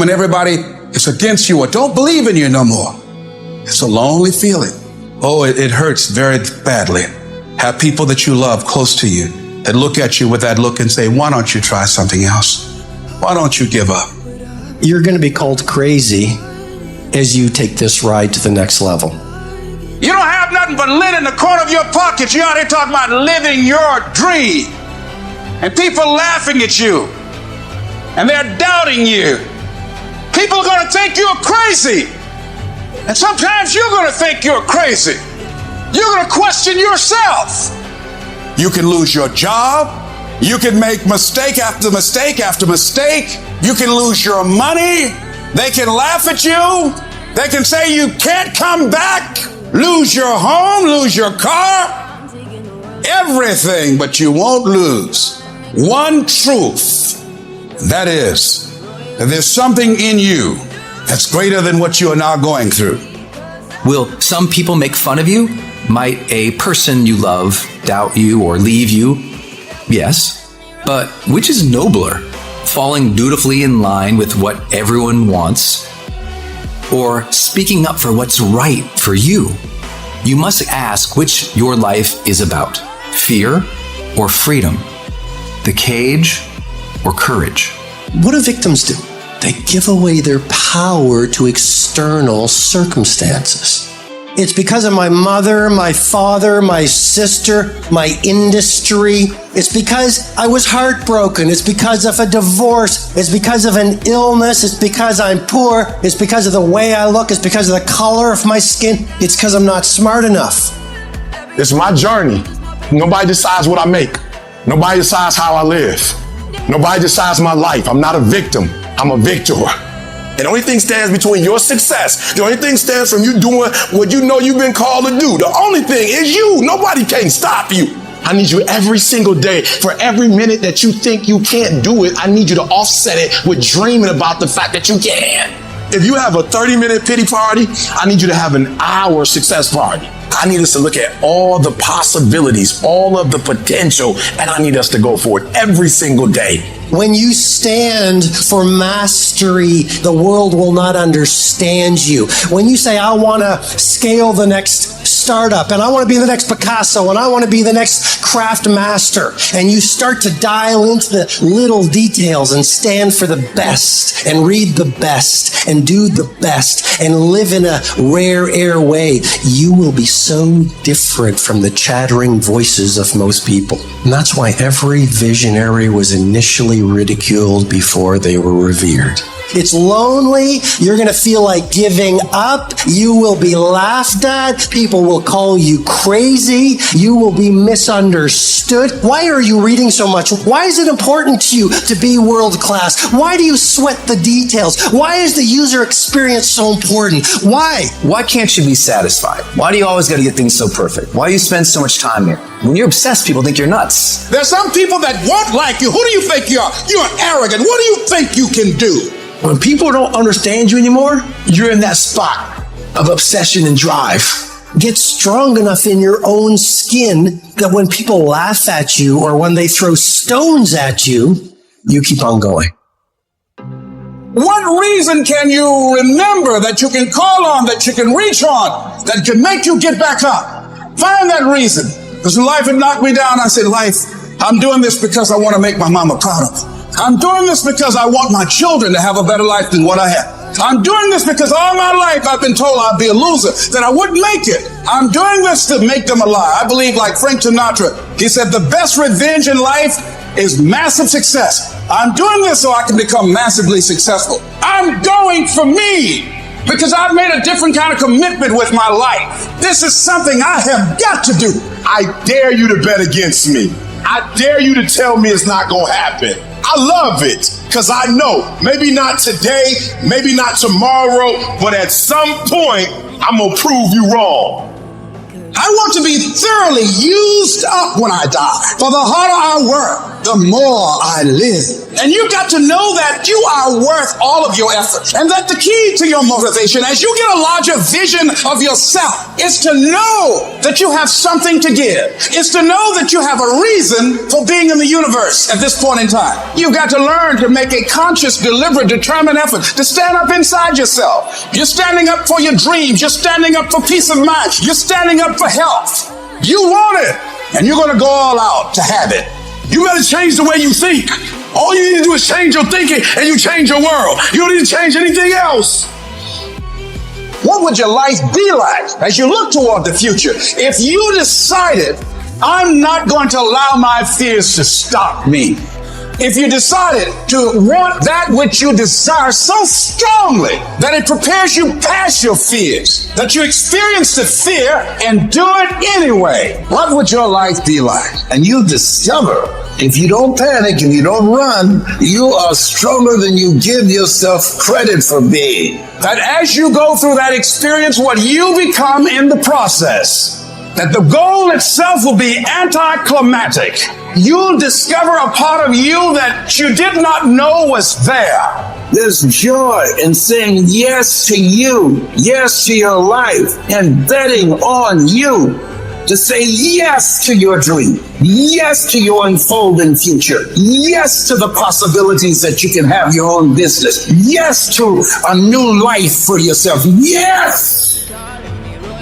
when everybody is against you or don't believe in you no more. It's a lonely feeling. Oh, it hurts very badly. Have people that you love close to you that look at you with that look and say, why don't you try something else? Why don't you give up? You're going to be called crazy as you take this ride to the next level. You don't have nothing but lint in the corner of your pocket. You're out here talking about living your dream. And people laughing at you. And they're doubting you. People are going to think you're crazy. And sometimes you're going to think you're crazy. You're going to question yourself. You can lose your job. You can make mistake after mistake after mistake. You can lose your money. They can laugh at you. They can say you can't come back. Lose your home, lose your car. Everything, but you won't lose one truth. That is, that there's something in you that's greater than what you are now going through. Will some people make fun of you? Might a person you love doubt you or leave you? Yes. But which is nobler? Falling dutifully in line with what everyone wants, or speaking up for what's right for you? You must ask which your life is about: fear or freedom, the cage or courage. What do victims do? They give away their power to external circumstances. It's because of my mother, my father, my sister, my industry. It's because I was heartbroken. It's because of a divorce. It's because of an illness. It's because I'm poor. It's because of the way I look. It's because of the color of my skin. It's because I'm not smart enough. It's my journey. Nobody decides what I make. Nobody decides how I live. Nobody decides my life. I'm not a victim. I'm a victor. And the only thing stands between your success, the only thing stands from you doing what you know you've been called to do. The only thing is you. Nobody can stop you. I need you every single day. For every minute that you think you can't do it, I need you to offset it with dreaming about the fact that you can. If you have a 30-minute pity party, I need you to have an hour success party. I need us to look at all the possibilities, all of the potential, and I need us to go for it every single day. When you stand for mastery, the world will not understand you. When you say, I want to scale the next startup, and I want to be the next Picasso, and I want to be the next craft master, and you start to dial into the little details and stand for the best, and read the best, and do the best, and live in a rare air way, you will be so different from the chattering voices of most people. And that's why every visionary was initially ridiculed before they were revered. It's lonely. You're going to feel like giving up. You will be laughed at. People will call you crazy. You will be misunderstood. Why are you reading so much? Why is it important to you to be world class? Why do you sweat the details? Why is the user experience so important? Why? Why can't you be satisfied? Why do you always got to get things so perfect? Why do you spend so much time here? When you're obsessed, people think you're nuts. There's some people that won't like you. Who do you think you are? You're arrogant. What do you think you can do? When people don't understand you anymore, you're in that spot of obsession and drive. Get strong enough in your own skin that when people laugh at you or when they throw stones at you, you keep on going. What reason can you remember that you can call on, that you can reach on, that can make you get back up? Find that reason. Because life had knocked me down. I said, life, I'm doing this because I want to make my mama proud of me. I'm doing this because I want my children to have a better life than what I had. I'm doing this because all my life I've been told I'd be a loser, that I wouldn't make it. I'm doing this to make them a lie. I believe, like Frank Sinatra, he said, the best revenge in life is massive success. I'm doing this so I can become massively successful. I'm going for me because I've made a different kind of commitment with my life. This is something I have got to do. I dare you to bet against me. I dare you to tell me it's not going to happen. I love it because I know maybe not today, maybe not tomorrow, but at some point, I'm going to prove you wrong. I want to be thoroughly used up when I die. For the harder I work, the more I live. And you got to know that you are worth all of your effort. And that the key to your motivation, as you get a larger vision of yourself, is to know that you have something to give. It's to know that you have a reason for being in the universe at this point in time. You've got to learn to make a conscious, deliberate, determined effort to stand up inside yourself. You're standing up for your dreams. You're standing up for peace of mind. You're standing up for health. You want it, and you're going to go all out to have it. You got to change the way you think. All you need to do is change your thinking and you change your world. You don't need to change anything else. What would your life be like as you look toward the future if you decided, I'm not going to allow my fears to stop me? If you decided to want that which you desire so strongly that it prepares you past your fears, that you experience the fear and do it anyway, what would your life be like? And you'll discover, if you don't panic and you don't run, you are stronger than you give yourself credit for being. That as you go through that experience, what you become in the process, that the goal itself will be anticlimactic. You'll discover a part of you that you did not know was there. There's joy in saying yes to you, yes to your life, and betting on you to say yes to your dream, yes to your unfolding future, yes to the possibilities that you can have your own business, yes to a new life for yourself, yes!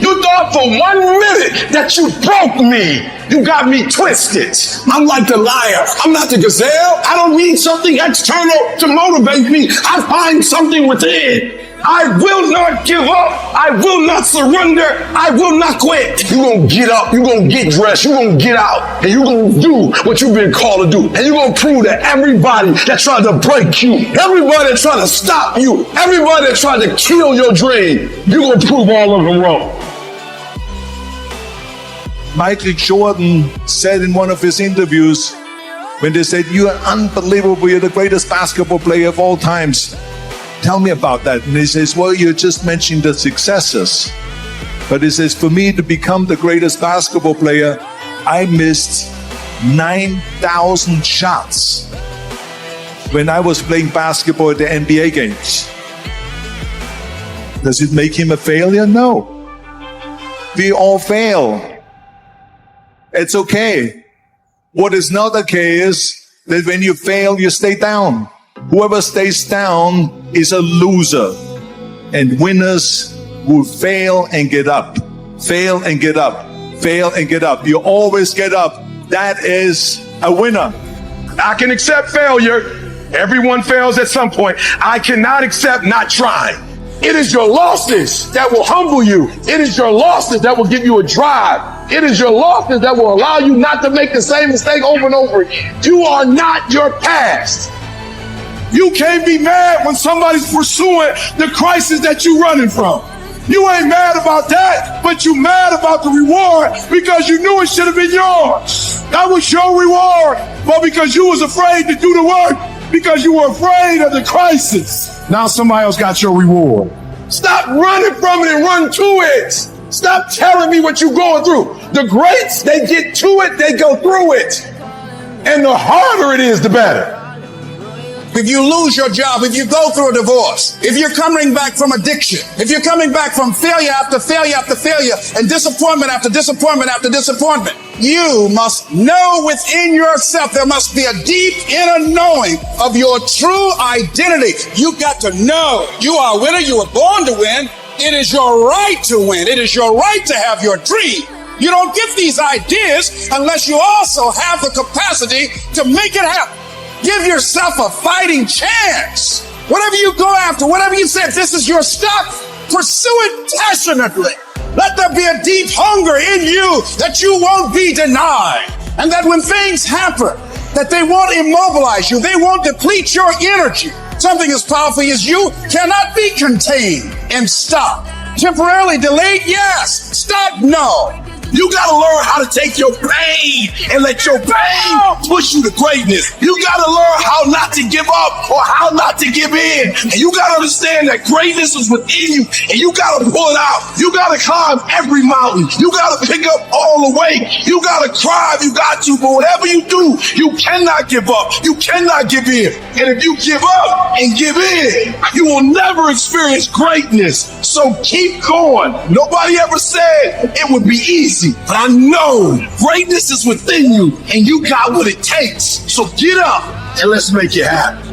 You thought for 1 minute that you broke me. You got me twisted. I'm like the liar. I'm not the gazelle. I don't need something external to motivate me. I find something within. I will not give up. I will not surrender. I will not quit. You're going to get up. You're going to get dressed. You're going to get out. And you're going to do what you've been called to do. And you're going to prove to everybody that tried to break you, everybody that tried to stop you, everybody that tried to kill your dream, you're going to prove all of them wrong. Michael Jordan said in one of his interviews, when they said, "You are unbelievable, you're the greatest basketball player of all times. Tell me about that." And he says, "Well, you just mentioned the successes." But he says, "For me to become the greatest basketball player, I missed 9,000 shots when I was playing basketball at the NBA games." Does it make him a failure? No. We all fail. It's okay. What is not okay is that when you fail, you stay down. Whoever stays down is a loser. And winners will fail and get up. Fail and get up. Fail and get up. You always get up. That is a winner. I can accept failure. Everyone fails at some point. I cannot accept not trying. It is your losses that will humble you. It is your losses that will give you a drive. It is your losses that will allow you not to make the same mistake over and over again. You are not your past. You can't be mad when somebody's pursuing the crisis that you're running from. You ain't mad about that, but you mad about the reward because you knew it should have been yours. That was your reward, but because you was afraid to do the work, because you were afraid of the crisis. Now somebody else got your reward. Stop running from it and run to it. Stop telling me what you're going through. The greats, they get to it, they go through it. And the harder it is, the better. If you lose your job, if you go through a divorce, if you're coming back from addiction, if you're coming back from failure after failure after failure and disappointment after disappointment after disappointment, you must know within yourself, there must be a deep inner knowing of your true identity. You got to know you are a winner. You were born to win. It is your right to win. It is your right to have your dream. You don't get these ideas unless you also have the capacity to make it happen. Give yourself a fighting chance. Whatever you go after, whatever you say, if this is your stuff, pursue it passionately. Let there be a deep hunger in you that you won't be denied. And that when things happen, that they won't immobilize you. They won't deplete your energy. Something as powerful as you cannot be contained and stopped. Temporarily delayed, yes. Stop, no. You gotta learn how to take your pain and let your pain push you to greatness. You gotta learn how not to give up or how not to give in. And you gotta understand that greatness is within you and you gotta pull it out. You gotta climb every mountain. You gotta pick up all the weight. You gotta cry if you got to, but whatever you do, you cannot give up. You cannot give in. And if you give up and give in, you will never experience greatness. So keep going. Nobody ever said it would be easy, but I know greatness is within you and you got what it takes. So get up and let's make it happen.